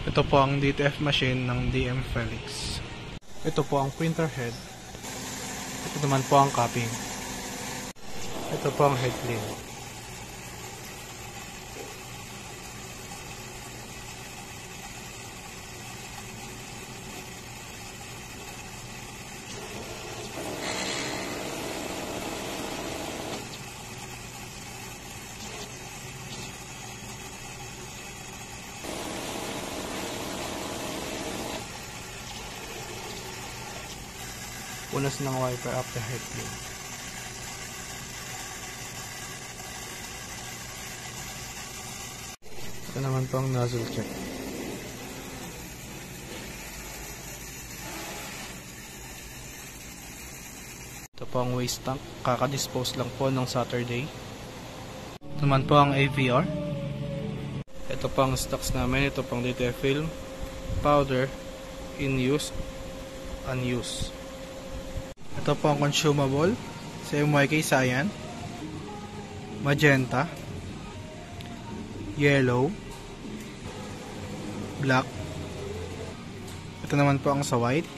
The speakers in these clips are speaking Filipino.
Ito po ang DTF machine ng DM Felix. Ito po ang printer head. Ito naman po ang cupping. Ito po ang head clean. Punas ng wiper after head clean. Ito naman po ang nozzle check. Ito po ang waste tank. Kakadispose lang po ng Saturday. Ito naman po ang AVR. Ito po ang stocks namin. Ito po ang DTF film, powder, in use, unused. Ito po ang consumable sa MYK Cyan, magenta, yellow, black. Ito naman po ang sa white,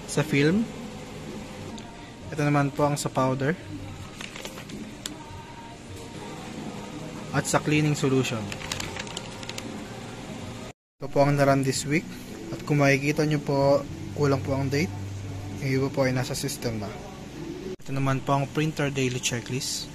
sa film. Ito naman po ang sa powder, at sa cleaning solution. Ito po ang naran this week. At kung makikita nyo po, kulang po ang date. Yung iba po ay nasa system na. Ito naman po ang printer daily checklist.